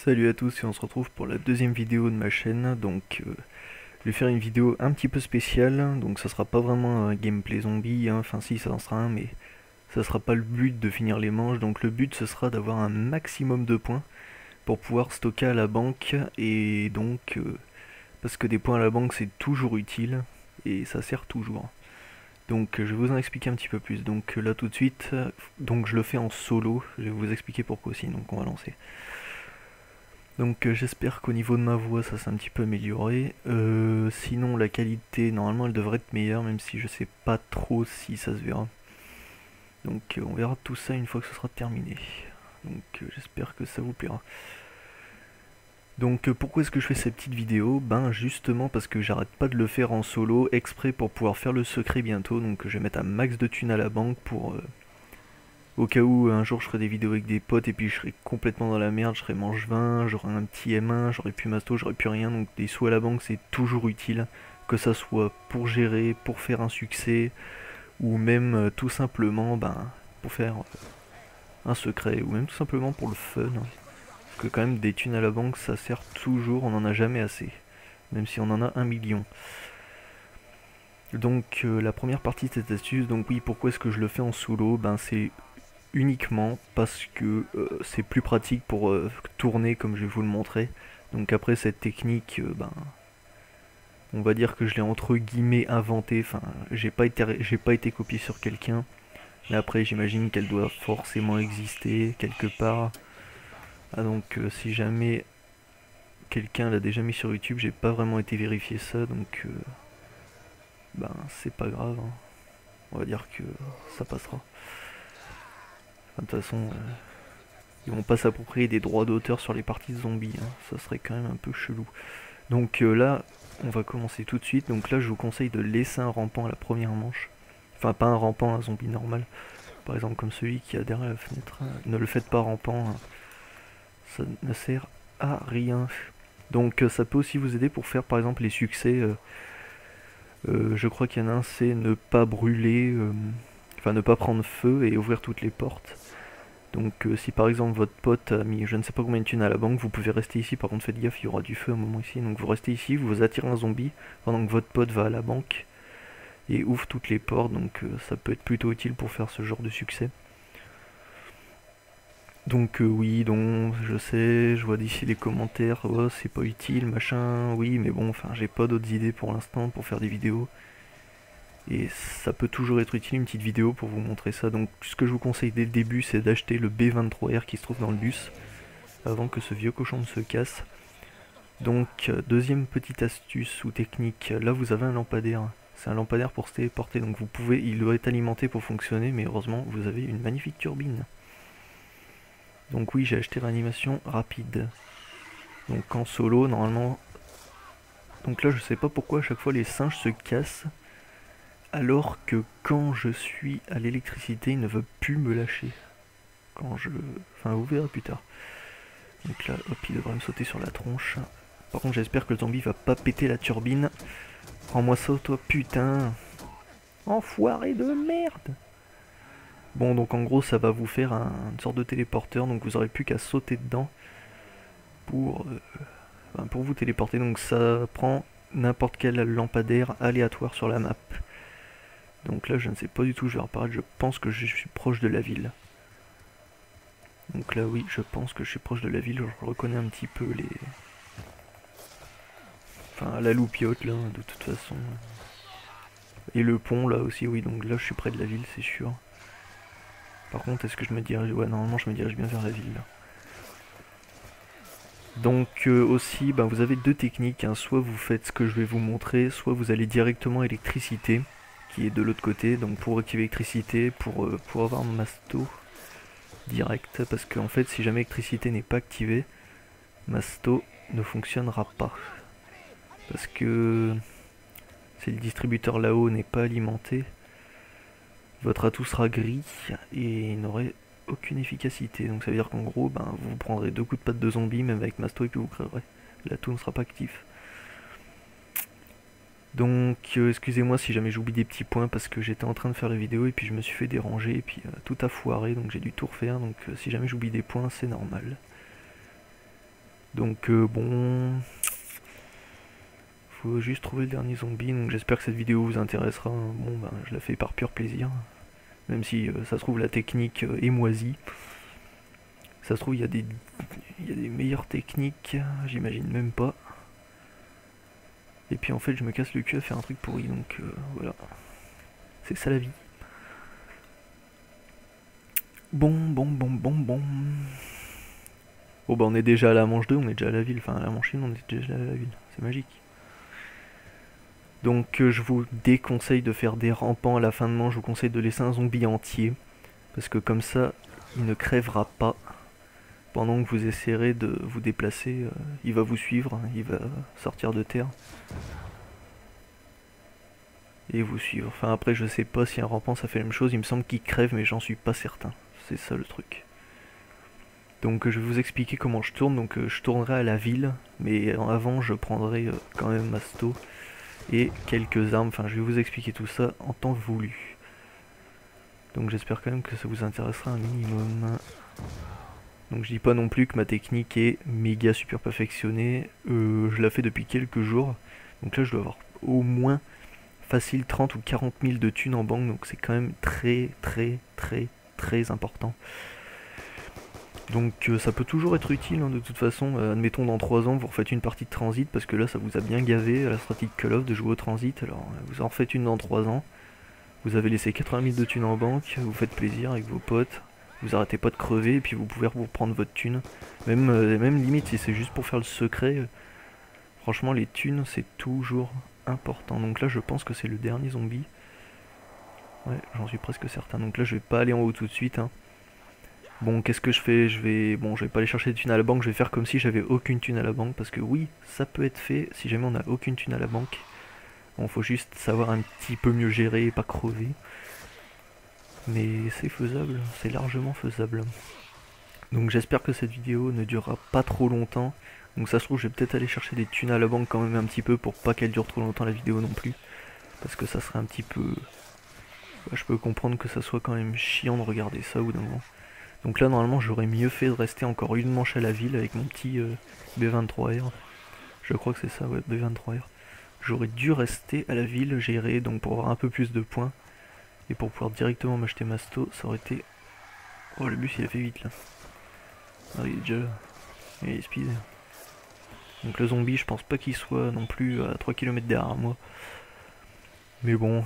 Salut à tous et on se retrouve pour la deuxième vidéo de ma chaîne. Je vais faire une vidéo un petit peu spéciale, donc ça sera pas vraiment un gameplay zombie, hein. Enfin si ça en sera un, mais ça sera pas le but de finir les manches. Donc le but ce sera d'avoir un maximum de points pour pouvoir stocker à la banque, et parce que des points à la banque c'est toujours utile et ça sert toujours. Donc je vais vous en expliquer un petit peu plus. Donc là tout de suite, donc je le fais en solo, je vais vous expliquer pourquoi aussi, donc on va lancer. Donc j'espère qu'au niveau de ma voix ça s'est un petit peu amélioré. Sinon la qualité normalement elle devrait être meilleure, même si je sais pas trop si ça se verra. Donc on verra tout ça une fois que ce sera terminé. Donc j'espère que ça vous plaira. Donc pourquoi est-ce que je fais ces petites vidéos? Ben justement parce que j'arrête pas de le faire en solo exprès pour pouvoir faire le secret bientôt. Donc je vais mettre un max de thunes à la banque pour au cas où un jour je ferai des vidéos avec des potes et puis je serai complètement dans la merde, je serai manche 20, j'aurai un petit M1, j'aurai plus masto, j'aurai plus rien, donc des sous à la banque c'est toujours utile, que ça soit pour gérer, pour faire un succès, ou même tout simplement pour faire un secret, ou même tout simplement pour le fun. Parce que quand même des thunes à la banque ça sert toujours, on n'en a jamais assez, même si on en a 1 million. Donc la première partie de cette astuce, donc oui, pourquoi est-ce que je le fais en solo? Ben c'est uniquement parce que c'est plus pratique pour tourner comme je vais vous le montrer. Donc après cette technique, on va dire que je l'ai entre guillemets inventée. Enfin, j'ai pas été copié sur quelqu'un. Mais après, j'imagine qu'elle doit forcément exister quelque part. Ah donc si jamais quelqu'un l'a déjà mis sur YouTube, j'ai pas vraiment été vérifier ça, donc c'est pas grave, hein. On va dire que ça passera. Enfin, de toute façon, ils vont pas s'approprier des droits d'auteur sur les parties de zombies, hein. Ça serait quand même un peu chelou. Donc là, on va commencer tout de suite. Donc là, je vous conseille de laisser un rampant à la première manche. Enfin, pas un rampant, un zombie normal. Par exemple, comme celui qui a derrière la fenêtre. Ne le faites pas rampant, hein. Ça ne sert à rien. Donc ça peut aussi vous aider pour faire par exemple les succès. Je crois qu'il y en a un, c'est ne pas brûler, enfin ne pas prendre feu et ouvrir toutes les portes. Donc si par exemple votre pote a mis je ne sais pas combien de thunes à la banque, vous pouvez rester ici, par contre faites gaffe, il y aura du feu à un moment ici. Donc vous restez ici, vous attirez un zombie pendant que votre pote va à la banque et ouvre toutes les portes, donc ça peut être plutôt utile pour faire ce genre de succès. Donc oui, donc je sais, je vois d'ici les commentaires, oh c'est pas utile, machin, oui mais bon, enfin j'ai pas d'autres idées pour l'instant pour faire des vidéos. Et ça peut toujours être utile une petite vidéo pour vous montrer ça. Donc ce que je vous conseille dès le début, c'est d'acheter le B23R qui se trouve dans le bus avant que ce vieux cochon ne se casse. Donc deuxième petite astuce ou technique, là vous avez un lampadaire. C'est un lampadaire pour se téléporter, donc vous pouvez, il doit être alimenté pour fonctionner, mais heureusement vous avez une magnifique turbine. Donc oui, j'ai acheté l'animation rapide. Donc en solo, normalement... Donc là je sais pas pourquoi à chaque fois les singes se cassent, alors que quand je suis à l'électricité, il ne veut plus me lâcher. Quand je... Enfin, vous verrez plus tard. Donc là, hop, il devrait me sauter sur la tronche. Par contre, j'espère que le zombie va pas péter la turbine. Prends-moi ça, toi, putain. Enfoiré de merde. Bon, donc en gros, ça va vous faire une sorte de téléporteur. Donc vous aurez plus qu'à sauter dedans pour, pour vous téléporter. Donc ça prend n'importe quel lampadaire aléatoire sur la map. Donc là, je ne sais pas du tout où je vais apparaître. Je pense que je suis proche de la ville. Donc là, oui, je pense que je suis proche de la ville. Je reconnais un petit peu les... Enfin, la loupiote, là, de toute façon. Et le pont, là aussi, oui. Donc là, je suis près de la ville, c'est sûr. Par contre, est-ce que je me dirige... Ouais, normalement, je me dirige bien vers la ville, là. Donc aussi, vous avez deux techniques, hein. Soit vous faites ce que je vais vous montrer, soit vous allez directement à électricité, qui est de l'autre côté. Donc pour activer l'électricité, pour avoir masto direct, parce qu'en fait si jamais l'électricité n'est pas activée, masto ne fonctionnera pas. Parce que si le distributeur là-haut n'est pas alimenté, votre atout sera gris et il n'aurait aucune efficacité. Donc ça veut dire qu'en gros, vous prendrez 2 coups de patte de zombie, même avec masto, et puis vous créerez. L'atout ne sera pas actif. Donc excusez-moi si jamais j'oublie des petits points parce que j'étais en train de faire la vidéo et puis je me suis fait déranger et puis tout a foiré, donc j'ai dû tout refaire. Donc si jamais j'oublie des points, c'est normal. Donc bon, faut juste trouver le dernier zombie, donc j'espère que cette vidéo vous intéressera. Bon ben je la fais par pur plaisir, même si ça se trouve la technique est moisie. Ça se trouve il y a des meilleures techniques, j'imagine même pas. Et puis en fait je me casse le cul à faire un truc pourri, donc voilà. C'est ça la vie. Bon. Oh bah on est déjà à la manche 2, on est déjà à la ville. Enfin à la manche 1, on est déjà à la ville. C'est magique. Donc je vous déconseille de faire des rampants à la fin de manche. Je vous conseille de laisser un zombie entier. Parce que comme ça, il ne crèvera pas. Pendant que vous essayerez de vous déplacer, il va vous suivre. Il va sortir de terre. Et vous suivre. Enfin après je sais pas si un rampant ça fait la même chose. Il me semble qu'il crève mais j'en suis pas certain. C'est ça le truc. Donc je vais vous expliquer comment je tourne. Donc je tournerai à la ville, mais avant je prendrai quand même Masto et quelques armes. Enfin je vais vous expliquer tout ça en temps voulu. Donc j'espère quand même que ça vous intéressera un minimum. Donc je dis pas non plus que ma technique est méga super perfectionnée. Je la fais depuis quelques jours. Donc là je dois avoir au moins facile 30 ou 40 000 de thunes en banque. Donc c'est quand même très important. Donc ça peut toujours être utile hein, de toute façon, admettons dans 3 ans vous refaites une partie de transit parce que là ça vous a bien gavé à la stratégie Call of de jouer au transit, alors vous en refaites une dans 3 ans, vous avez laissé 80 000 de thunes en banque, vous faites plaisir avec vos potes, vous arrêtez pas de crever et puis vous pouvez vous prendre votre thune, même limite si c'est juste pour faire le secret, franchement les thunes c'est toujours important. Donc là je pense que c'est le dernier zombie, ouais j'en suis presque certain, donc là je vais pas aller en haut tout de suite hein. Bon, qu'est-ce que je fais? Je vais pas aller chercher des thunes à la banque, je vais faire comme si j'avais aucune thune à la banque, parce que oui, ça peut être fait si jamais on a aucune thune à la banque. Bon, faut juste savoir un petit peu mieux gérer et pas crever. Mais c'est faisable, c'est largement faisable. Donc j'espère que cette vidéo ne durera pas trop longtemps. Donc ça se trouve, je vais peut-être aller chercher des thunes à la banque quand même un petit peu, pour pas qu'elle dure trop longtemps la vidéo non plus. Parce que ça serait un petit peu... Bah, je peux comprendre que ça soit quand même chiant de regarder ça ou d'un moment. Donc là normalement j'aurais mieux fait de rester encore une manche à la ville avec mon petit B23R. Je crois que c'est ça, ouais, B23R. J'aurais dû rester à la ville, gérer, donc pour avoir un peu plus de points. Et pour pouvoir directement m'acheter Masto, ça aurait été... Oh le bus il a fait vite là. Ah il est déjà là. Il est speed. Donc le zombie je pense pas qu'il soit non plus à 3 km derrière moi. Mais bon...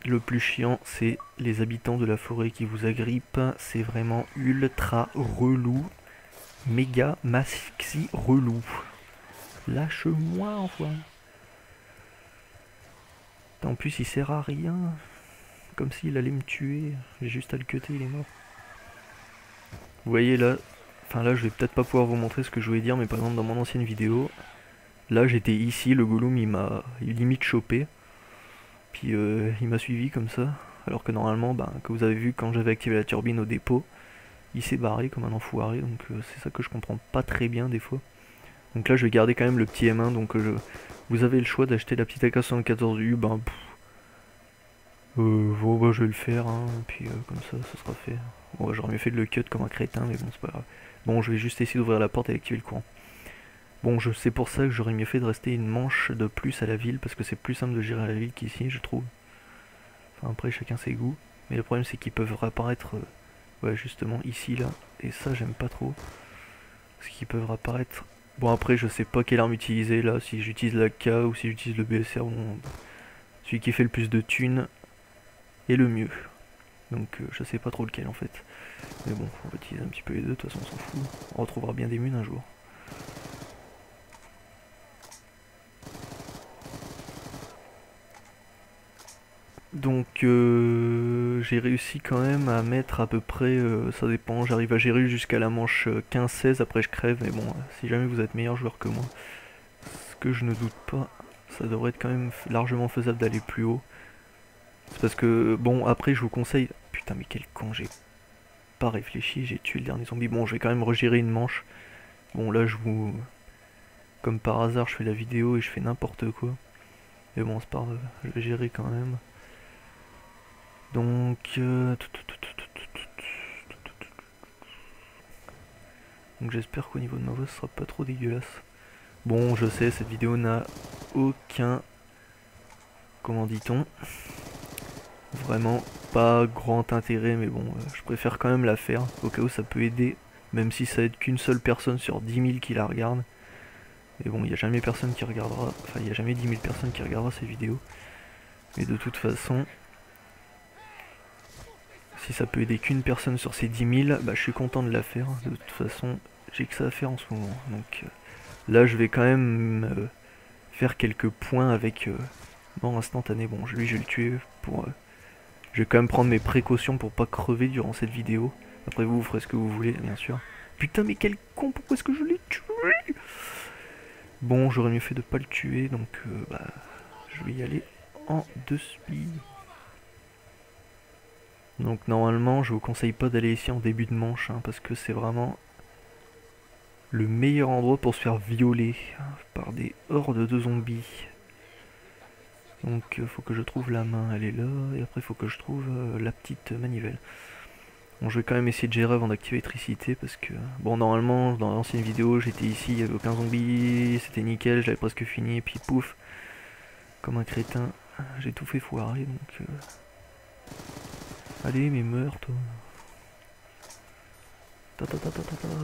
Le plus chiant, c'est les habitants de la forêt qui vous agrippent. C'est vraiment ultra relou. Méga maxi relou. Lâche-moi, enfin. En plus, il sert à rien. Comme s'il allait me tuer. J'ai juste à le cutter, il est mort. Vous voyez là. Enfin là, je vais peut-être pas pouvoir vous montrer ce que je voulais dire, mais par exemple, dans mon ancienne vidéo, là, j'étais ici. Le Gollum, il m'a limite chopé. Puis il m'a suivi comme ça. Alors que normalement, ben, que vous avez vu quand j'avais activé la turbine au dépôt, il s'est barré comme un enfoiré. Donc c'est ça que je comprends pas très bien des fois. Donc là, je vais garder quand même le petit M1. Donc vous avez le choix d'acheter la petite AK-74U. Ben, bon, bah, je vais le faire. Hein, puis comme ça sera fait. Bon, bah, j'aurais mieux fait de le cut comme un crétin, mais bon, c'est pas grave. Bon, je vais juste essayer d'ouvrir la porte et d'activer le courant. Bon, c'est pour ça que j'aurais mieux fait de rester une manche de plus à la ville, parce que c'est plus simple de gérer à la ville qu'ici, je trouve. Enfin, après, chacun ses goûts. Mais le problème, c'est qu'ils peuvent réapparaître, ouais, justement, ici, là. Et ça, j'aime pas trop. Parce qu'ils peuvent réapparaître... Bon, après, je sais pas quelle arme utiliser, là. Si j'utilise la K ou si j'utilise le BSR, bon... Celui qui fait le plus de thunes est le mieux. Donc, je sais pas trop lequel, en fait. Mais bon, on va utiliser un petit peu les deux, de toute façon, on s'en fout. On retrouvera bien des munes un jour. Donc j'ai réussi quand même à mettre à peu près, ça dépend, j'arrive à gérer jusqu'à la manche 15-16, après je crève, mais bon, si jamais vous êtes meilleur joueur que moi, ce que je ne doute pas, ça devrait être quand même largement faisable d'aller plus haut. C'est parce que, bon, après je vous conseille, putain mais quel con, j'ai pas réfléchi, j'ai tué le dernier zombie, bon je vais quand même regérer une manche, bon là je vous, comme par hasard je fais la vidéo et je fais n'importe quoi, mais bon c'est pas grave, je vais gérer quand même. Donc, Donc j'espère qu'au niveau de ma voix ce sera pas trop dégueulasse. Bon, je sais, cette vidéo n'a aucun... Comment dit-on? Vraiment pas grand intérêt, mais bon, je préfère quand même la faire, au cas où ça peut aider, même si ça aide qu'une seule personne sur 10 000 qui la regarde. Mais bon, il n'y a jamais personne qui regardera, enfin il n'y a jamais 10 000 personnes qui regardera ces vidéos. Mais de toute façon, si ça peut aider qu'une personne sur ces 10 000, bah je suis content de la faire. De toute façon, j'ai que ça à faire en ce moment. Donc là, je vais quand même faire quelques points avec mort instantané. Bon, lui, je vais le tuer pour... je vais quand même prendre mes précautions pour pas crever durant cette vidéo. Après vous, vous ferez ce que vous voulez, bien sûr. Putain, mais quel con, pourquoi est-ce que je l'ai tué? Bon, j'aurais mieux fait de pas le tuer, donc bah, je vais y aller en 2 speed. Donc normalement, je vous conseille pas d'aller ici en début de manche, hein, parce que c'est vraiment le meilleur endroit pour se faire violer par des hordes de zombies. Donc faut que je trouve la main, elle est là, et après faut que je trouve la petite manivelle. Bon, je vais quand même essayer de gérer avant d'activer l'électricité parce que... Bon, normalement, dans l'ancienne vidéo, j'étais ici, il n'y avait aucun zombie, c'était nickel, j'avais presque fini, et puis pouf, comme un crétin, j'ai tout fait foirer, donc... Allez, mais meurs, toi.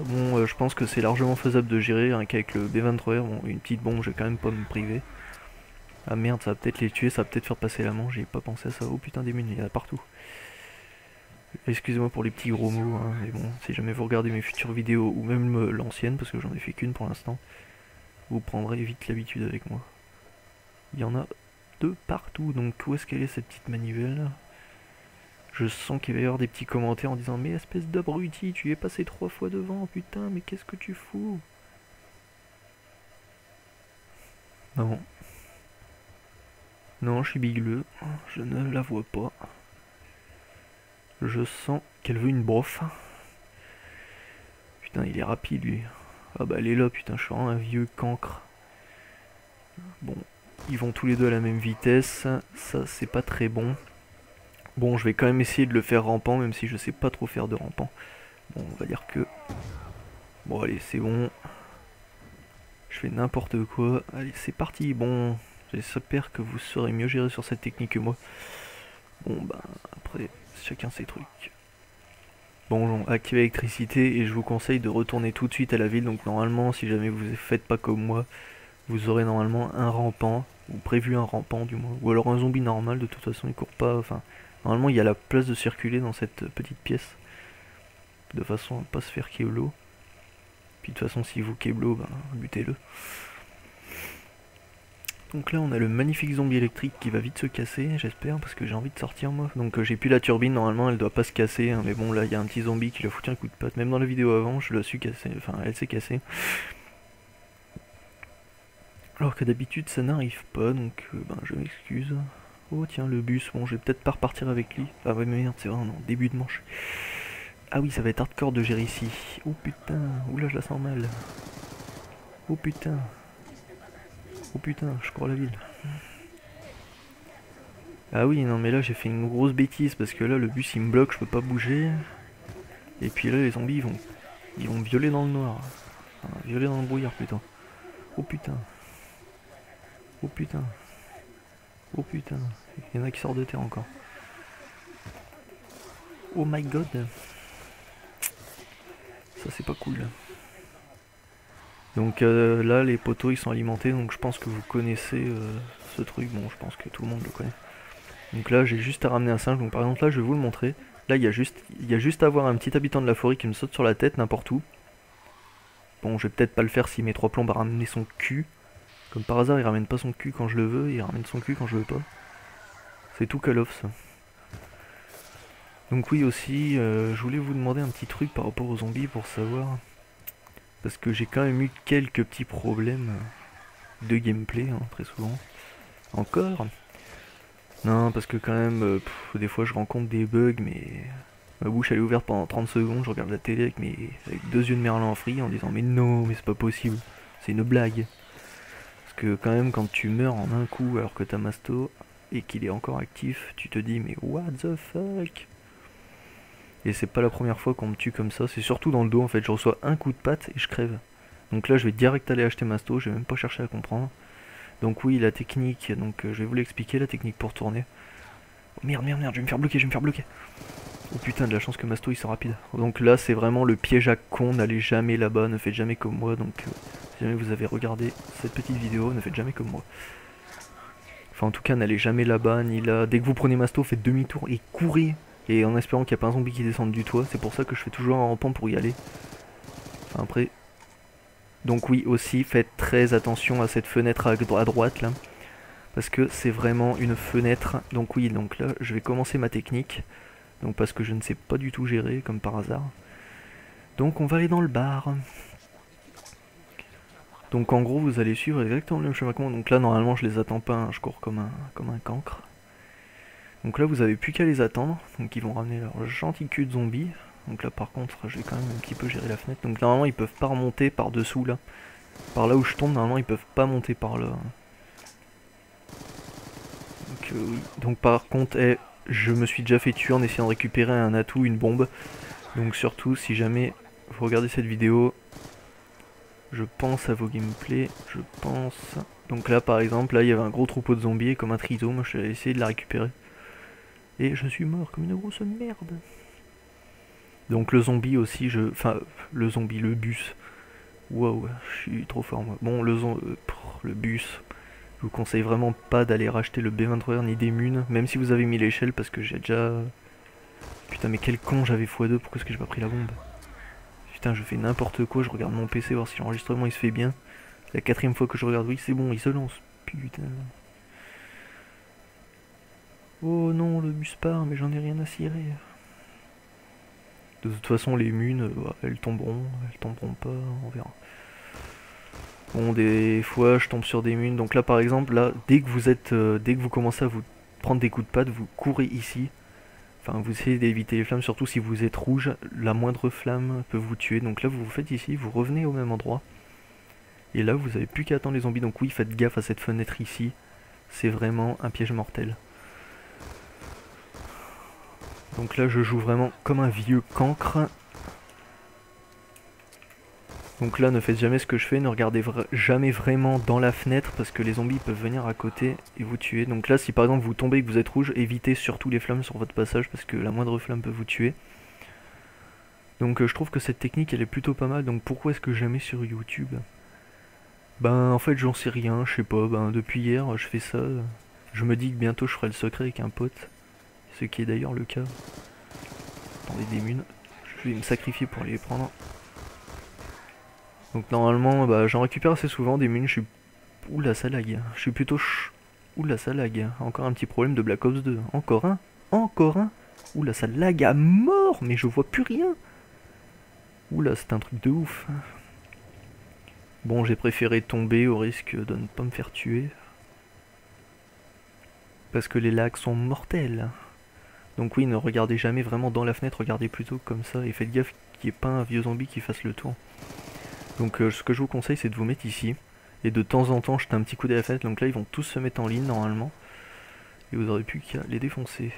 Bon, je pense que c'est largement faisable de gérer, hein, qu'avec le B23R, bon, une petite bombe, je vais quand même pas me priver. Ah merde, ça va peut-être les tuer, ça va peut-être faire passer la manche, j'ai pas pensé à ça. Oh putain, des mines, il y en a partout. Excusez-moi pour les petits gros mots, hein, mais bon, si jamais vous regardez mes futures vidéos, ou même l'ancienne, parce que j'en ai fait qu'une pour l'instant, vous prendrez vite l'habitude avec moi. Il y en a de partout, donc où est-ce qu'elle est cette petite manivelle? Je sens qu'il va y avoir des petits commentaires en disant « Mais espèce d'abruti, tu es passé 3 fois devant, putain, mais qu'est-ce que tu fous ?» Non. Non, je suis bigleux, je ne la vois pas. Je sens qu'elle veut une brof. Putain, il est rapide lui. Ah bah elle est là, putain, je suis vraiment un vieux cancre. Bon, ils vont tous les deux à la même vitesse, ça c'est pas très bon. Bon, je vais quand même essayer de le faire rampant, même si je sais pas trop faire de rampant. Bon, on va dire que... Bon, allez, c'est bon. Je fais n'importe quoi. Allez, c'est parti. Bon, j'espère que vous saurez mieux gérer sur cette technique que moi. Bon, ben, après, chacun ses trucs. Bon, activez l'électricité et je vous conseille de retourner tout de suite à la ville. Donc normalement, si jamais vous ne faites pas comme moi, vous aurez normalement un rampant, ou prévu un rampant du moins, ou alors un zombie normal, de toute façon il court pas, enfin, normalement il y a la place de circuler dans cette petite pièce, de façon à pas se faire keblo. Puis de toute façon si vous keblo, ben, butez-le. Donc là on a le magnifique zombie électrique qui va vite se casser, j'espère, parce que j'ai envie de sortir moi. Donc j'ai plus la turbine, normalement elle doit pas se casser, hein, mais bon là il y a un petit zombie qui lui a foutu un coup de patte, même dans la vidéo avant je la suis cassée, enfin elle s'est cassée. Alors que d'habitude ça n'arrive pas, donc ben, je m'excuse. Oh tiens, le bus, bon je vais peut-être pas repartir avec lui. Ah ouais mais merde, c'est vrai, non, début de manche. Ah oui, ça va être hardcore de gérer ici. Oh putain, oula je la sens mal. Oh putain. Oh putain, je cours la ville. Ah oui, non mais là j'ai fait une grosse bêtise parce que là le bus il me bloque, je peux pas bouger. Et puis là les zombies ils vont me violer dans le noir. Enfin, violer dans le brouillard plutôt. Oh putain. Oh putain. Oh putain. Il y en a qui sortent de terre encore. Oh my god. Ça c'est pas cool. Donc là les poteaux ils sont alimentés, donc je pense que vous connaissez ce truc. Bon, je pense que tout le monde le connaît. Donc là j'ai juste à ramener un singe, donc par exemple là je vais vous le montrer. Là il y a juste à avoir un petit habitant de la forêt qui me saute sur la tête n'importe où. Bon, je vais peut-être pas le faire si mes 3 plombes à ramener son cul. Comme par hasard il ramène pas son cul quand je le veux, il ramène son cul quand je veux pas. C'est tout Call of ça. Donc oui aussi, je voulais vous demander un petit truc par rapport aux zombies pour savoir. Parce que j'ai quand même eu quelques petits problèmes de gameplay, hein, très souvent. Encore. Non, parce que quand même, des fois je rencontre des bugs, mais ma bouche elle est ouverte pendant 30 secondes, je regarde la télé avec 2 yeux de merlan en frits en disant mais non, mais c'est pas possible, c'est une blague. Parce que quand même quand tu meurs en un coup alors que t'as masto et qu'il est encore actif, tu te dis mais what the fuck. Et c'est pas la première fois qu'on me tue comme ça, c'est surtout dans le dos en fait, je reçois un coup de patte et je crève. Donc là je vais direct aller acheter masto, je vais même pas chercher à comprendre. Donc oui la technique, donc je vais vous l'expliquer la technique pour tourner. Oh, merde, je vais me faire bloquer, Oh putain de la chance que masto il sont rapide. Donc là c'est vraiment le piège à con, n'allez jamais là-bas, ne faites jamais comme moi. Donc si jamais vous avez regardé cette petite vidéo, ne faites jamais comme moi. Enfin en tout cas n'allez jamais là-bas ni là. Dès que vous prenez masto, faites demi-tour et courez. Et en espérant qu'il n'y a pas un zombie qui descende du toit, c'est pour ça que je fais toujours un rampant pour y aller. Enfin après... Donc oui aussi, faites très attention à cette fenêtre à droite là. Parce que c'est vraiment une fenêtre. Donc oui, donc là je vais commencer ma technique. Donc parce que je ne sais pas du tout gérer, comme par hasard. Donc on va aller dans le bar. Donc en gros vous allez suivre exactement le même chemin que moi. Donc là normalement je les attends pas, hein. Je cours comme un cancre. Donc là vous avez plus qu'à les attendre. Donc ils vont ramener leur gentil cul de zombie. Donc là par contre je vais quand même un petit peu gérer la fenêtre. Donc normalement ils peuvent pas remonter par dessous là. Par là où je tombe normalement ils peuvent pas monter par là. Donc oui. Donc par contre je me suis déjà fait tuer en essayant de récupérer un atout, une bombe. Donc surtout si jamais vous regardez cette vidéo, je pense à vos gameplays, je pense... Donc là par exemple, là il y avait un gros troupeau de zombies et comme un triso, moi je vais essayer de la récupérer. Et je suis mort comme une grosse merde. Donc le zombie aussi, enfin le zombie, le bus. Waouh, je suis trop fort moi. Bon le bus, je vous conseille vraiment pas d'aller racheter le B23R ni des munes, même si vous avez mis l'échelle parce que j'ai déjà... Putain mais quel con, j'avais x2, pourquoi est-ce que j'ai pas pris la bombe? Putain je fais n'importe quoi, je regarde mon PC voir si l'enregistrement il se fait bien. La 4ème fois que je regarde, oui c'est bon, il se lance. Putain. Oh non, le bus part, mais j'en ai rien à cirer. De toute façon les munes, elles tomberont pas, on verra. Bon des fois je tombe sur des munes, donc là par exemple, là, dès que vous commencez à vous prendre des coups de patte, vous courez ici. Enfin, vous essayez d'éviter les flammes, surtout si vous êtes rouge, la moindre flamme peut vous tuer. Donc là, vous vous faites ici, vous revenez au même endroit. Et là, vous n'avez plus qu'à attendre les zombies. Donc oui, faites gaffe à cette fenêtre ici. C'est vraiment un piège mortel. Donc là, je joue vraiment comme un vieux cancre. Donc là, ne faites jamais ce que je fais, ne regardez jamais vraiment dans la fenêtre parce que les zombies peuvent venir à côté et vous tuer. Donc là, si par exemple vous tombez et que vous êtes rouge, évitez surtout les flammes sur votre passage parce que la moindre flamme peut vous tuer. Donc je trouve que cette technique elle est plutôt pas mal, donc pourquoi est-ce que je la mets sur YouTube? Ben en fait j'en sais rien, je sais pas, ben depuis hier je fais ça. Je me dis que bientôt je ferai le secret avec un pote, ce qui est d'ailleurs le cas. Dans les démunes, je vais me sacrifier pour aller les prendre. Donc normalement, bah, j'en récupère assez souvent des mines, je suis... Oula, ça lag. Je suis plutôt... Oula, ça lag. Encore un petit problème de Black Ops 2. Encore un. Oula, ça lag à mort, mais je vois plus rien. Oula, c'est un truc de ouf. Bon, j'ai préféré tomber au risque de ne pas me faire tuer. Parce que les lags sont mortels. Donc oui, ne regardez jamais vraiment dans la fenêtre, regardez plutôt comme ça. Et faites gaffe qu'il n'y ait pas un vieux zombie qui fasse le tour. Donc ce que je vous conseille c'est de vous mettre ici et de temps en temps jeter un petit coup d'œil à la fenêtre. Donc là ils vont tous se mettre en ligne normalement et vous aurez plus qu'à les défoncer.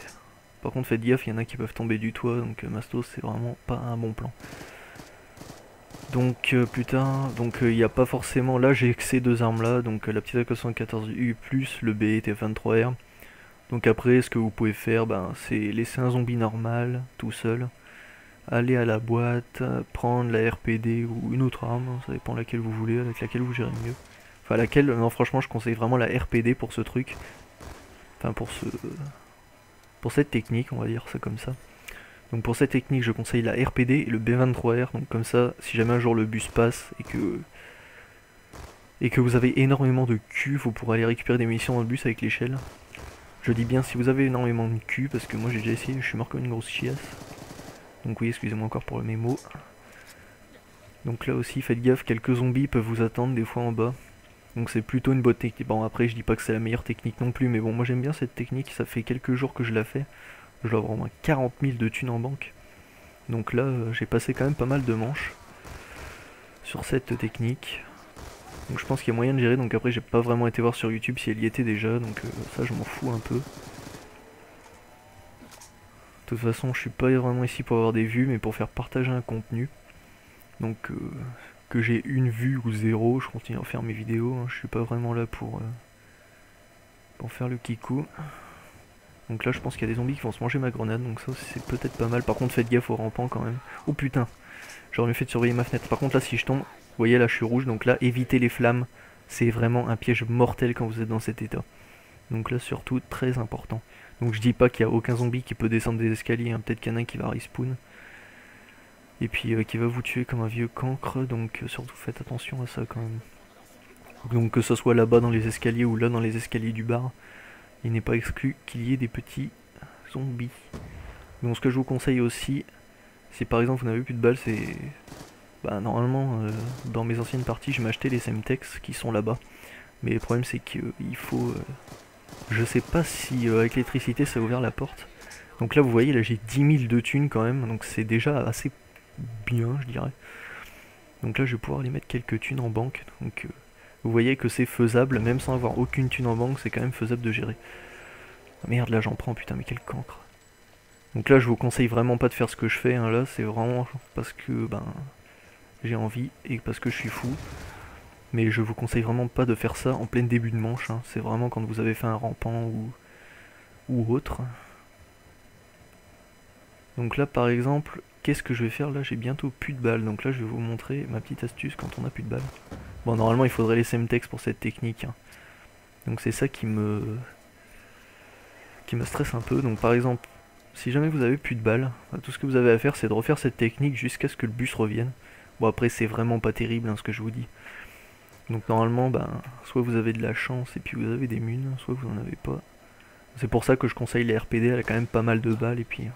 Par contre faites gaffe, il y en a qui peuvent tomber du toit, donc Mastos c'est vraiment pas un bon plan. Donc putain, donc il n'y a pas forcément, là j'ai que ces deux armes là, donc la petite AK-74U plus le BT-23R. Donc après ce que vous pouvez faire, ben, c'est laisser un zombie normal tout seul. Aller à la boîte, prendre la RPD ou une autre arme, ça dépend laquelle vous voulez, avec laquelle vous gérez mieux. Enfin laquelle, non franchement je conseille vraiment la RPD pour ce truc. Enfin pour cette technique, on va dire ça comme ça. Donc pour cette technique je conseille la RPD et le B23R, donc comme ça, si jamais un jour le bus passe et que vous avez énormément de cul, vous pourrez aller récupérer des munitions dans le bus avec l'échelle. Je dis bien si vous avez énormément de cul, parce que moi j'ai déjà essayé, je suis mort comme une grosse chiasse. Donc oui, excusez-moi encore pour mes mots. Donc là aussi, faites gaffe, quelques zombies peuvent vous attendre des fois en bas. Donc c'est plutôt une bonne technique. Bon après, je dis pas que c'est la meilleure technique non plus, mais bon, moi j'aime bien cette technique, ça fait quelques jours que je la fais. Je dois avoir au moins 40 000 de thunes en banque. Donc là, j'ai passé quand même pas mal de manches sur cette technique. Donc je pense qu'il y a moyen de gérer, donc après j'ai pas vraiment été voir sur YouTube si elle y était déjà, donc ça je m'en fous un peu. toute façon, je suis pas vraiment ici pour avoir des vues, mais pour faire partager un contenu. Donc, que j'ai une vue ou zéro, je continue à faire mes vidéos. Hein. Je suis pas vraiment là pour faire le kikou. Donc là, je pense qu'il y a des zombies qui vont se manger ma grenade, donc ça, c'est peut-être pas mal. Par contre, faites gaffe aux rampants quand même. Oh putain, j'aurais mieux fait de surveiller ma fenêtre. Par contre, là, si je tombe, vous voyez, là, je suis rouge, donc là, évitez les flammes. C'est vraiment un piège mortel quand vous êtes dans cet état. Donc là, surtout, très important. Donc je dis pas qu'il y a aucun zombie qui peut descendre des escaliers, hein. Peut-être qu'il y en a un qui va respawn. Et puis qui va vous tuer comme un vieux cancre, donc surtout faites attention à ça quand même. Donc que ce soit là-bas dans les escaliers ou là dans les escaliers du bar, il n'est pas exclu qu'il y ait des petits zombies. Donc ce que je vous conseille aussi, si par exemple vous n'avez plus de balles, c'est... Bah normalement, dans mes anciennes parties, je m'achetais les Semtex qui sont là-bas. Mais le problème c'est qu'il faut... je sais pas si avec l'électricité ça a ouvert la porte. Donc là vous voyez, là j'ai 10 000 de thunes quand même, donc c'est déjà assez bien je dirais. Donc là je vais pouvoir aller mettre quelques thunes en banque. Donc vous voyez que c'est faisable, même sans avoir aucune thune en banque, c'est quand même faisable de gérer. Ah merde, là j'en prends, putain, mais quel cancre. Donc là je vous conseille vraiment pas de faire ce que je fais, hein. Là c'est vraiment parce que ben j'ai envie et parce que je suis fou. Mais je vous conseille vraiment pas de faire ça en plein début de manche, hein. C'est vraiment quand vous avez fait un rampant ou autre. Donc là par exemple, qu'est-ce que je vais faire? Là j'ai bientôt plus de balles, donc là je vais vous montrer ma petite astuce quand on a plus de balles. Bon normalement il faudrait les Semtex pour cette technique, hein. Donc c'est ça qui me stresse un peu. Donc par exemple, si jamais vous avez plus de balles, tout ce que vous avez à faire c'est de refaire cette technique jusqu'à ce que le bus revienne. Bon après c'est vraiment pas terrible, hein, ce que je vous dis. Donc normalement, ben, soit vous avez de la chance et puis vous avez des munes, soit vous en avez pas. C'est pour ça que je conseille les RPD, elle a quand même pas mal de balles et puis...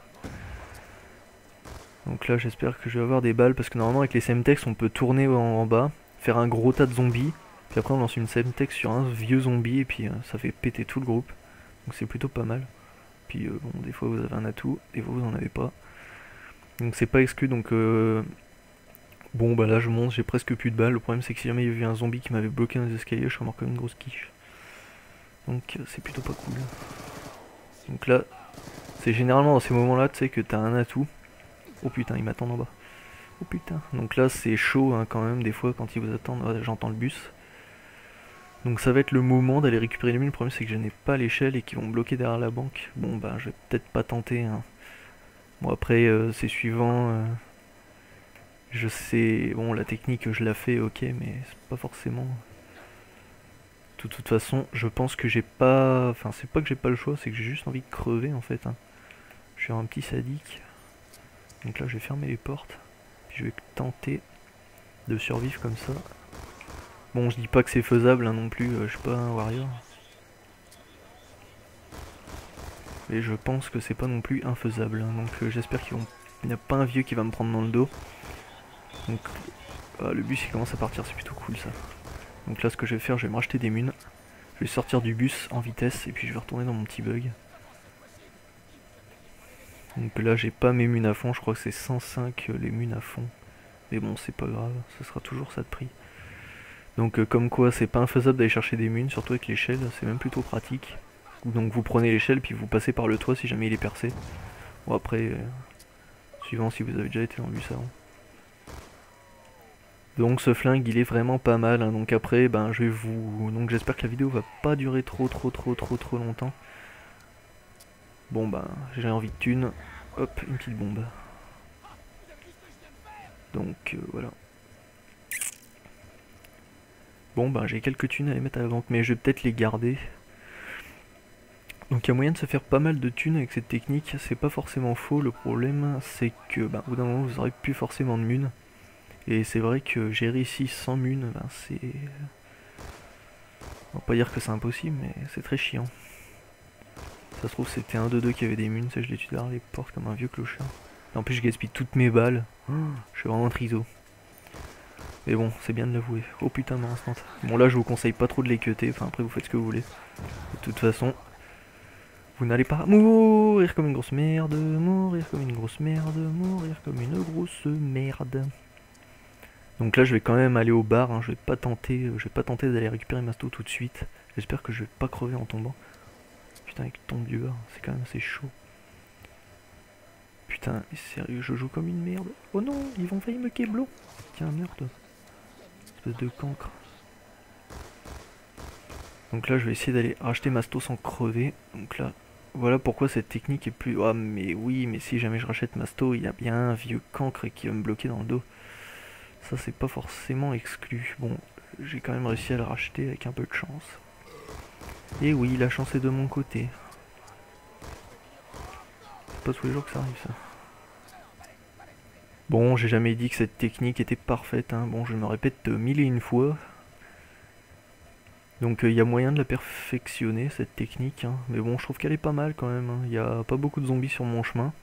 Donc là j'espère que je vais avoir des balles parce que normalement avec les Semtex on peut tourner en bas, faire un gros tas de zombies, puis après on lance une Semtex sur un vieux zombie et puis ça fait péter tout le groupe. Donc c'est plutôt pas mal. Puis bon, des fois vous avez un atout, des fois vous en avez pas. Donc c'est pas exclu, donc bon bah là je monte, j'ai presque plus de balles. Le problème c'est que si jamais il y avait un zombie qui m'avait bloqué dans les escaliers, je serais mort comme une grosse quiche. Donc c'est plutôt pas cool. Donc là, c'est généralement dans ces moments-là, tu sais, que t'as un atout. Oh putain, ils m'attendent en bas. Oh putain. Donc là c'est chaud hein, quand même, des fois quand ils vous attendent, ouais, j'entends le bus. Donc ça va être le moment d'aller récupérer les mines. Le problème c'est que je n'ai pas l'échelle et qu'ils vont me bloquer derrière la banque. Bon bah je vais peut-être pas tenter, hein. Bon après c'est suivant. Je sais, bon la technique je la fais ok mais c'est pas forcément... De toute façon je pense que j'ai pas... Enfin c'est pas que j'ai pas le choix, c'est que j'ai juste envie de crever en fait, hein. Je suis un petit sadique. Donc là je vais fermer les portes. Puis je vais tenter de survivre comme ça. Bon je dis pas que c'est faisable hein, non plus, je suis pas un warrior. Et je pense que c'est pas non plus infaisable, hein. Donc j'espère qu'il n'y a pas un vieux qui va me prendre dans le dos. Donc le bus il commence à partir, c'est plutôt cool ça. Donc là ce que je vais faire, je vais me racheter des munes. Je vais sortir du bus en vitesse et puis je vais retourner dans mon petit bug. Donc là j'ai pas mes munes à fond, je crois que c'est 105 les munes à fond. Mais bon c'est pas grave, ce sera toujours ça de prix. Donc comme quoi c'est pas infaisable d'aller chercher des munes, surtout avec l'échelle, c'est même plutôt pratique. Donc vous prenez l'échelle puis vous passez par le toit si jamais il est percé. Bon après, suivant si vous avez déjà été dans le bus avant. Donc ce flingue il est vraiment pas mal, hein. Donc après ben je vais vous... Donc j'espère que la vidéo va pas durer trop longtemps. Bon ben j'ai envie de thunes. Hop, une petite bombe. Donc voilà. Bon ben j'ai quelques thunes à les mettre à la banque, mais je vais peut-être les garder. Donc il y a moyen de se faire pas mal de thunes avec cette technique, c'est pas forcément faux. Le problème c'est que ben, au bout d'un moment vous aurez plus forcément de munes. Et c'est vrai que gérer ici sans munes, ben c'est... On va pas dire que c'est impossible, mais c'est très chiant. Ça se trouve c'était un de deux qui avait des munes, ça je l'ai tué derrière les portes comme un vieux clochard. Et en plus je gaspille toutes mes balles, je suis vraiment un triso. Mais bon, c'est bien de l'avouer. Oh putain de instant. Bon là je vous conseille pas trop de les cutter, enfin après vous faites ce que vous voulez. De toute façon, vous n'allez pas mourir comme une grosse merde, mourir comme une grosse merde, mourir comme une grosse merde. Donc là je vais quand même aller au bar, hein. Je vais pas tenter d'aller récupérer Masto tout de suite. J'espère que je vais pas crever en tombant. Putain avec ton dieu, c'est quand même assez chaud. putain, sérieux, je joue comme une merde. Oh non, ils vont failli me keblo. Tiens, merde. Espèce de cancre. Donc là, je vais essayer d'aller racheter Masto sans crever. Donc là, voilà pourquoi cette technique est plus... Ah mais oui, mais si jamais je rachète Masto, il y a bien un vieux cancre qui va me bloquer dans le dos. Ça, c'est pas forcément exclu. Bon, j'ai quand même réussi à le racheter avec un peu de chance. Et oui, la chance est de mon côté. C'est pas tous les jours que ça arrive, ça. Bon, j'ai jamais dit que cette technique était parfaite, hein. Bon, je me répète mille et une fois. Donc il y a moyen de la perfectionner, cette technique, hein. Mais bon, je trouve qu'elle est pas mal quand même, hein. Il y a pas beaucoup de zombies sur mon chemin.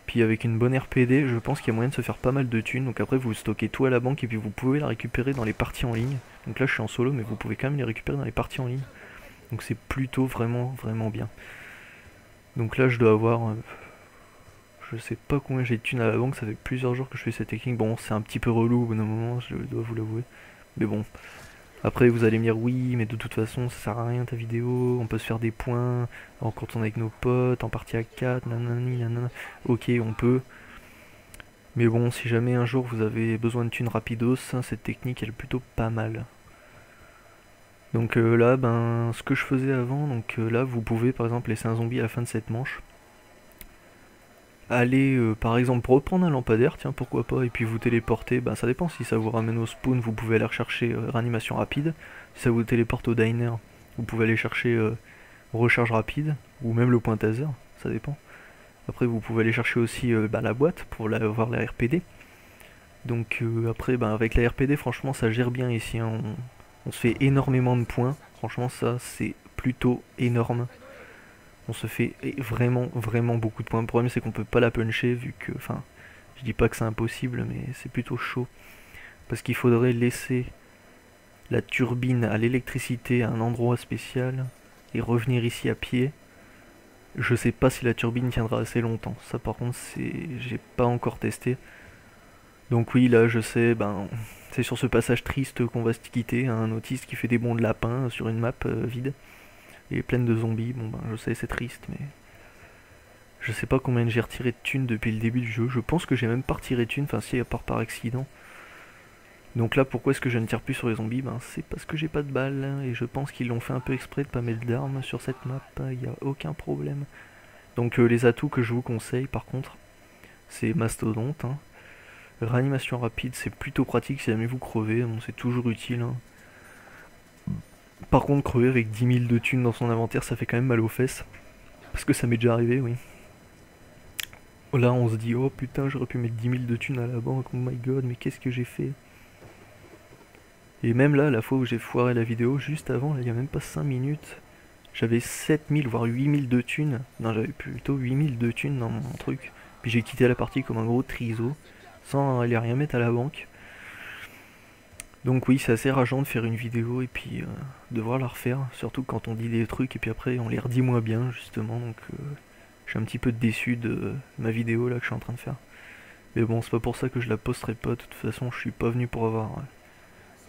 Puis avec une bonne RPD, je pense qu'il y a moyen de se faire pas mal de thunes. Donc après, vous stockez tout à la banque et puis vous pouvez la récupérer dans les parties en ligne. Donc là, je suis en solo, mais vous pouvez quand même les récupérer dans les parties en ligne. Donc c'est plutôt vraiment bien. Donc là, je dois avoir... je sais pas combien j'ai de thunes à la banque, ça fait plusieurs jours que je fais cette technique. Bon, c'est un petit peu relou au bout d'un moment, je dois vous l'avouer. Mais bon. Après, vous allez me dire, oui, mais de toute façon, ça sert à rien ta vidéo, on peut se faire des points quand on est avec nos potes, en partie à 4, nanani, nanana. Ok, on peut. Mais bon, si jamais un jour vous avez besoin de thunes rapidos, cette technique, elle est plutôt pas mal. Donc là, ben, ce que je faisais avant, donc là, vous pouvez par exemple laisser un zombie à la fin de cette manche. Aller par exemple reprendre un lampadaire, tiens pourquoi pas, et puis vous téléporter, ben ça dépend, si ça vous ramène au spawn, vous pouvez aller rechercher réanimation rapide. Si ça vous téléporte au diner, vous pouvez aller chercher recharge rapide, ou même le point taser, ça dépend. Après vous pouvez aller chercher aussi la boîte pour avoir la RPD. Donc après avec la RPD franchement ça gère bien ici, hein. On se fait énormément de points, franchement ça c'est plutôt énorme. On se fait vraiment beaucoup de points. Le problème c'est qu'on peut pas la puncher vu que... Enfin, je dis pas que c'est impossible, mais c'est plutôt chaud. Parce qu'il faudrait laisser la turbine à l'électricité à un endroit spécial et revenir ici à pied. Je sais pas si la turbine tiendra assez longtemps. Ça par contre j'ai pas encore testé. Donc oui là je sais, c'est sur ce passage triste qu'on va se quitter. Un autiste qui fait des bonds de lapin sur une map vide. Et pleine de zombies, bon je sais c'est triste mais... Je sais pas combien j'ai retiré de thunes depuis le début du jeu, je pense que j'ai même pas retiré de thunes, enfin si à part par accident. Donc là pourquoi est-ce que je ne tire plus sur les zombies, c'est parce que j'ai pas de balles, et je pense qu'ils l'ont fait un peu exprès de pas mettre d'armes sur cette map, il n'y a aucun problème. Donc les atouts que je vous conseille par contre, c'est Mastodonte, hein. Réanimation rapide c'est plutôt pratique si jamais vous crevez, bon, c'est toujours utile, hein. Par contre, crever avec 10 000 de thunes dans son inventaire, ça fait quand même mal aux fesses. Parce que ça m'est déjà arrivé, oui. Là, on se dit, oh putain, j'aurais pu mettre 10 000 de thunes à la banque, oh my god, mais qu'est-ce que j'ai fait? Et même là, la fois où j'ai foiré la vidéo, juste avant, là, il n'y a même pas 5 minutes, j'avais 7 000, voire 8 000 de thunes. Non, j'avais plutôt 8 000 de thunes dans mon truc. Puis j'ai quitté la partie comme un gros triso, sans aller rien mettre à la banque. Donc oui, c'est assez rageant de faire une vidéo et puis devoir la refaire, surtout quand on dit des trucs et puis après on les redit moins bien justement, donc je suis un petit peu déçu de ma vidéo là que je suis en train de faire. Mais bon, c'est pas pour ça que je la posterai pas, de toute façon je suis pas venu pour avoir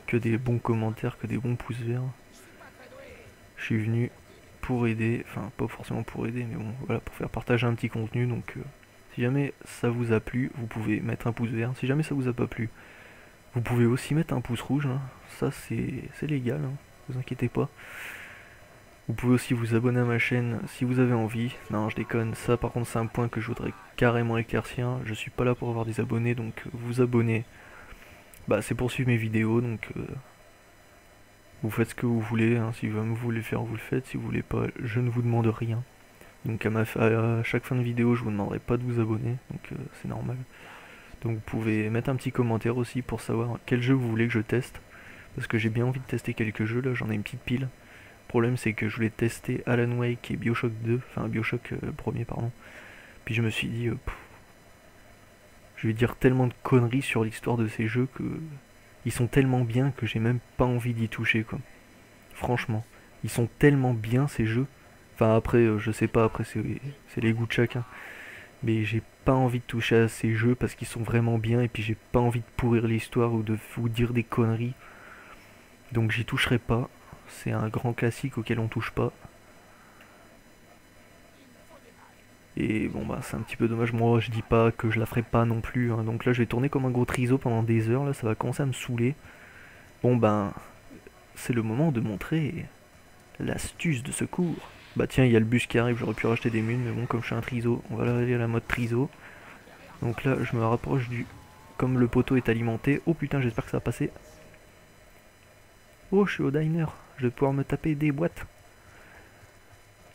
que des bons commentaires, que des bons pouces verts. Je suis venu pour aider, enfin pas forcément pour aider, mais bon voilà, pour faire partager un petit contenu, donc si jamais ça vous a plu, vous pouvez mettre un pouce vert, si jamais ça vous a pas plu, vous pouvez aussi mettre un pouce rouge, hein. Ça c'est légal, hein. Vous inquiétez pas. Vous pouvez aussi vous abonner à ma chaîne si vous avez envie. Non, je déconne, ça par contre c'est un point que je voudrais carrément éclaircir. Je suis pas là pour avoir des abonnés, donc vous abonner, c'est pour suivre mes vidéos, donc vous faites ce que vous voulez, hein. Si vous voulez faire, vous le faites, si vous voulez pas, je ne vous demande rien. Donc à chaque fin de vidéo, je vous demanderai pas de vous abonner, donc c'est normal. Donc vous pouvez mettre un petit commentaire aussi pour savoir quel jeu vous voulez que je teste. Parce que j'ai bien envie de tester quelques jeux là, j'en ai une petite pile. Le problème c'est que je voulais tester Alan Wake et Bioshock 2, enfin Bioshock premier pardon. Puis je me suis dit, je vais dire tellement de conneries sur l'histoire de ces jeux que... Ils sont tellement bien que j'ai même pas envie d'y toucher quoi. Franchement, ils sont tellement bien ces jeux. Enfin après, je sais pas, après c'est les goûts de chacun. Mais j'ai pas envie de toucher à ces jeux parce qu'ils sont vraiment bien et puis j'ai pas envie de pourrir l'histoire ou de vous dire des conneries. Donc j'y toucherai pas. C'est un grand classique auquel on touche pas. Et bon bah c'est un petit peu dommage, moi je dis pas que je la ferai pas non plus, hein. Donc là je vais tourner comme un gros triseau pendant des heures, là ça va commencer à me saouler. Bon ben c'est le moment de montrer l'astuce de secours. Bah tiens, il y a le bus qui arrive, j'aurais pu racheter des mules, mais bon, comme je suis un triseau, on va aller à la mode triseau. Donc là, je me rapproche du... Comme le poteau est alimenté... Oh putain, j'espère que ça va passer. Oh, je suis au diner, je vais pouvoir me taper des boîtes.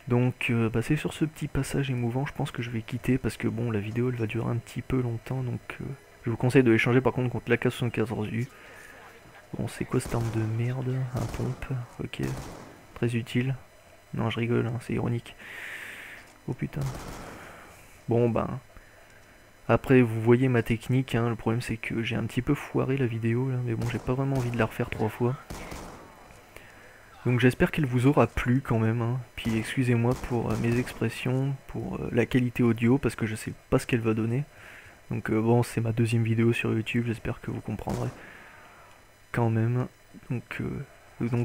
Donc, bah, c'est sur ce petit passage émouvant, je pense que je vais quitter, parce que bon, la vidéo, elle va durer un petit peu longtemps, donc... je vous conseille de l'échanger par contre contre l'AK-74U. Bon, c'est quoi cette arme de merde? Un pompe, ok. Très utile. Non, je rigole, hein, c'est ironique. Oh putain. Bon, ben... Après, vous voyez ma technique, hein, le problème c'est que j'ai un petit peu foiré la vidéo, là, mais bon, j'ai pas vraiment envie de la refaire 3 fois. Donc j'espère qu'elle vous aura plu quand même, hein. Puis excusez-moi pour mes expressions, pour la qualité audio, parce que je sais pas ce qu'elle va donner. Donc bon, c'est ma deuxième vidéo sur YouTube, j'espère que vous comprendrez quand même. Donc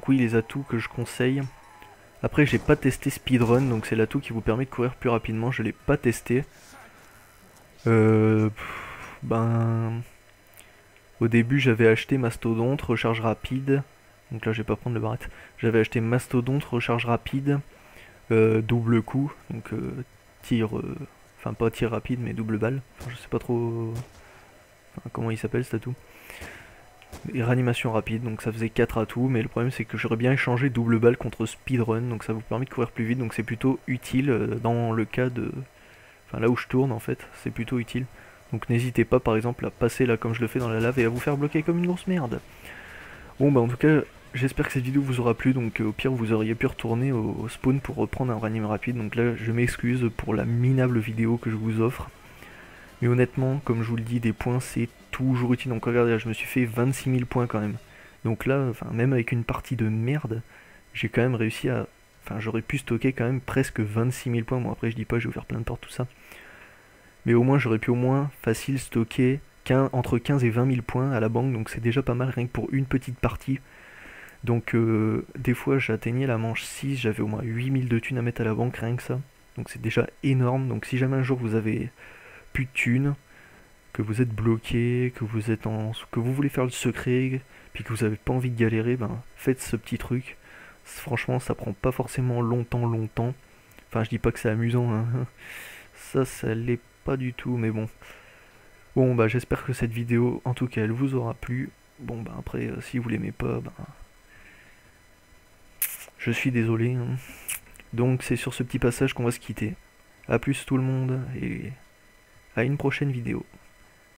oui, les atouts que je conseille. Après, j'ai pas testé Speedrun, donc c'est l'atout qui vous permet de courir plus rapidement, je l'ai pas testé. Ben... Au début, j'avais acheté Mastodonte, recharge rapide. Donc là, je vais pas prendre le barrette. J'avais acheté Mastodonte, recharge rapide, double coup, donc tir... Enfin, pas tir rapide, mais double balle. Enfin, je sais pas trop... Enfin, comment il s'appelle cet atout. Et réanimation rapide, donc ça faisait 4 atouts, mais le problème c'est que j'aurais bien échangé double balle contre speedrun, donc ça vous permet de courir plus vite, donc c'est plutôt utile dans le cas de... Enfin là où je tourne en fait, c'est plutôt utile. Donc n'hésitez pas par exemple à passer là comme je le fais dans la lave et à vous faire bloquer comme une grosse merde. Bon bah en tout cas, j'espère que cette vidéo vous aura plu, donc au pire vous auriez pu retourner au spawn pour reprendre un réanime rapide, donc là je m'excuse pour la minable vidéo que je vous offre. Mais honnêtement, comme je vous le dis, des points c'est toujours utile. Donc regardez, là, je me suis fait 26 000 points quand même. Donc là, enfin, même avec une partie de merde, j'ai quand même réussi à... Enfin, j'aurais pu stocker quand même presque 26 000 points. Bon, après, je dis pas, je vais vous faire plein de portes, tout ça. Mais au moins, j'aurais pu au moins facile stocker entre 15 et 20 000 points à la banque. Donc c'est déjà pas mal, rien que pour une petite partie. Donc des fois, j'atteignais la manche 6, j'avais au moins 8 000 de thunes à mettre à la banque, rien que ça. Donc c'est déjà énorme. Donc si jamais un jour vous avez plus de thunes, que vous êtes bloqué, que vous voulez faire le secret, puis que vous avez pas envie de galérer, ben faites ce petit truc. Franchement, ça prend pas forcément longtemps. Enfin, je dis pas que c'est amusant, hein. Ça l'est pas du tout, mais bon. Bon, bah j'espère que cette vidéo, en tout cas, elle vous aura plu. Bon, bah après, si vous l'aimez pas, ben je suis désolé, hein. Donc c'est sur ce petit passage qu'on va se quitter. A plus tout le monde, et à une prochaine vidéo.